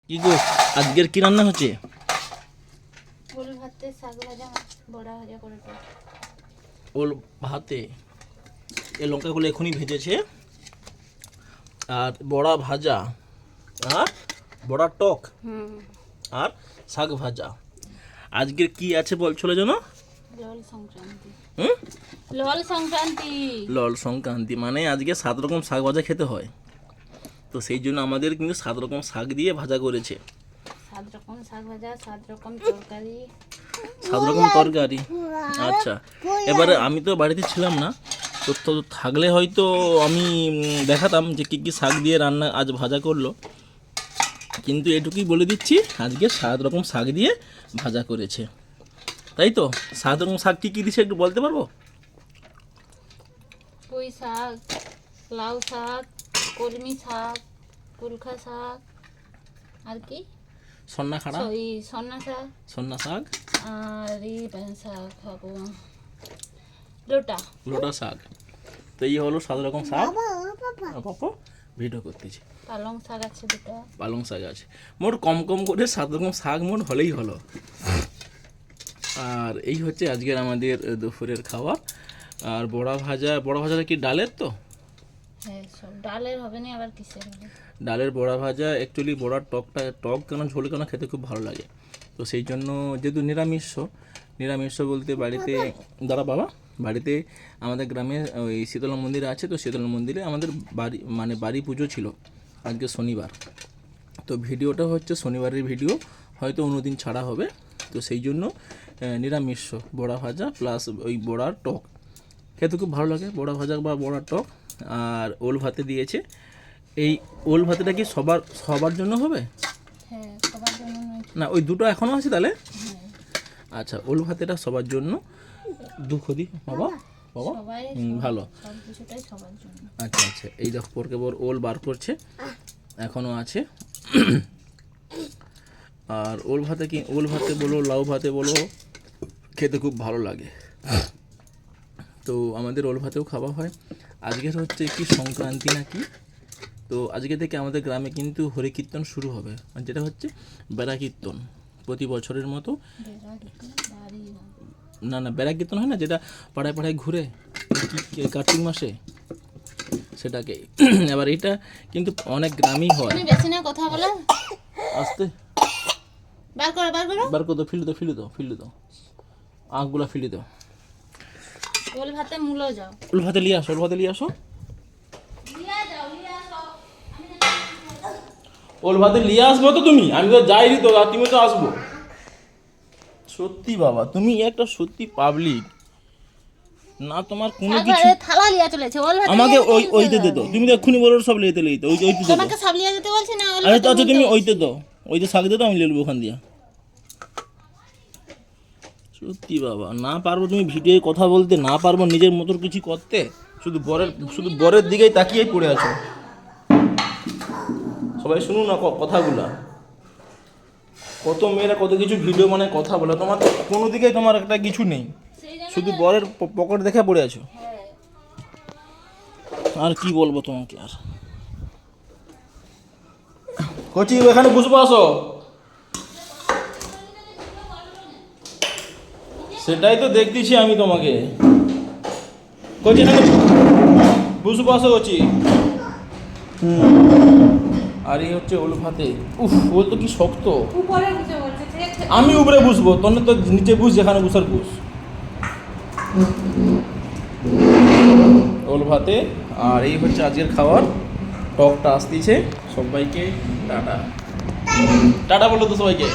কি গো, আজকের কি রান্না হচ্ছে? ওল ভাতে শাক ভাজা বড়া ভাজা করে তো। ওল ভাতে এই লঙ্কাগুলো এখনই ভেজেছে, আর বড়া ভাজা, আর বড়া টক, আর শাক ভাজা। আজকের কি আছে বলছিল যেন? লল সংক্রান্তি। হুম, লল সংক্রান্তি। লল সংক্রান্তি মানে আজকে 7 রকম শাক ভাজা খেতে হয়। তো সেই জন্য আমাদের কিন্তু 7 রকম শাক দিয়ে ভাজা করেছে। 7 রকম শাক ভাজা, 7 রকম তরকারি। 7 রকম তরকারি। আচ্ছা, এবারে আমি তো বাড়িতে ছিলাম না, তো থাকলে হয়তো আমি দেখাতাম যে কী কী শাক দিয়ে রান্না আজ ভাজা করলো। কিন্তু এটুকুই বলে দিচ্ছি, আজকে 7 রকম শাক দিয়ে ভাজা করেছে। তাই তো? 7 রকম শাক কী কী দিয়েছে একটু বলতে পারবো? পুঁই শাক, লাউ শাক, কলমি শাক, কুলখা শাক, আর কি সন্না খাড়া, সন্না শাক, সন্না শাক, আর এই শাক খাবো লোটা লোটা শাক। তো এই হলো 7 রকম শাক। পাপা ভিডিও করতেছি। পালং শাক আছে দুটো। পালং শাক আছে। মোট কম কম করে 7 রকম শাক মোট হলেই হলো। আর এই হচ্ছে আজকের আমাদের দুপুরের খাওয়া। আর বড়া ভাজাটা কি ডালের? তো হ্যাঁ, সব ডালের হবে না, আবার কিসের হবে? ডালের বড়া ভাজা। অ্যাকচুয়ালি বড়ার টক কেন ঝোল কেন খেতে খুব ভালো লাগে। তো সেই জন্য যেহেতু নিরামিষ বলতে বাড়িতে বাড়িতে আমাদের গ্রামে ওই শীতলা মন্দির আছে। তো শীতলা মন্দিরে আমাদের বাড়ি পুজো ছিল আজকে শনিবার। তো ভিডিওটা হচ্ছে শনিবারের ভিডিও, হয়তো অন্যদিন ছাড়া হবে। তো সেই জন্য নিরামিষ বড়া ভাজা প্লাস ওই বড়ার টক খেতে খুব ভালো লাগে, বড়া ভাজা বা বড়ার টক। আর ওল ভাতে দিয়েছে। এই ওল ভাতেটা কি সবার জন্য হবে? হ্যাঁ, সবার জন্য নয়। না, ওই দুটো এখনও আছে তাহলে? হ্যাঁ, আচ্ছা, ওল ভাতেটা সবার জন্য। দুঃখদি বাবা সবাই ভালো। সব কিছুটাই সবার জন্য। আচ্ছা, এই দেখো পরকেবর ওল বার করছে, এখনও আছে। আর ওল ভাতে বলো, লাউ ভাতে বলো, খেতে খুব ভালো লাগে। তো আমাদের ওল ভাতেও খাওয়া হয়। আজকের হচ্ছে কি সংক্রান্তি নাকি, তো আজকে থেকে আমাদের গ্রামে কিন্তু হরি কীর্তন শুরু হবে, আর যেটা হচ্ছে বেড়া কীর্তন। প্রতি বছরের মতো না বেড়া কীর্তন হয় না, যেটা পাড়ায় পাড়ায় ঘুরে কার্তিক মাসে, সেটাকে। এবার এটা কিন্তু অনেক গ্রামেই হয়। তুমি বেশি না কথা বলে, আস্তে বার করো বার করে দাও, ফিলে দাও আঁখগুলা ফিলে দাও। ওল ভাতে মূলো যাও, ওল ভাতে নিয়ে আসো ওল ভাতে নিয়ে আসবো তো তুমি, আমি তো যাইনি তো, আর তুমি তো আসবো। সত্যি বাবা, তুমি একটা সত্যি পাবলিক না, তোমার কোনো কিছু। থালা লিয়া চলেছে ওল ভাতে। আমাকে ওইতে দে দাও, তুমি তো এক্ষুনি বলো সব লেতে ওইতে দে দাও। তোমাকে সব লিয়া যেতে বলছি না, ওল আরে তো আচ্ছা, তুমি ওইতে দাও, ওইতে শাক দে দাও, আমি লিয়ে নেবো ওখান দিয়া। সত্যি বাবা, না পারবো তুমি ভিডিওে কথা বলতে, না পারবো নিজের মতো কিছু করতে, শুধু বরের দিকেই তাকিয়েই পড়ে আছো। সবাই শুনুন না কথাগুলা, কত মেয়েরা কত কিছু ভিডিও মানে কথা বলে, তোমার কোনো দিকেই তোমার একটা কিছু নেই, শুধু বরের পকেট দেখে পড়ে আছো। আর কি বলবো তোমাকে। আর কচি এখানে বুঝবো, আসো। সেটাই তো দেখতেছি আমি তোমাকে। কচি এখানে বুঝবো, আসো কচি। আর এই হচ্ছে ওল ভাতে। ওল তো কি শক্ত। আমি উপরে বুঝবো, তখন তো নিচে বুঝ, যেখানে বুঝার বুঝ। ওল ভাতে। আর এই হচ্ছে আজকের খাবার, টকটা আসতেছে। সবাইকে টাটা বলো তো সবাইকে।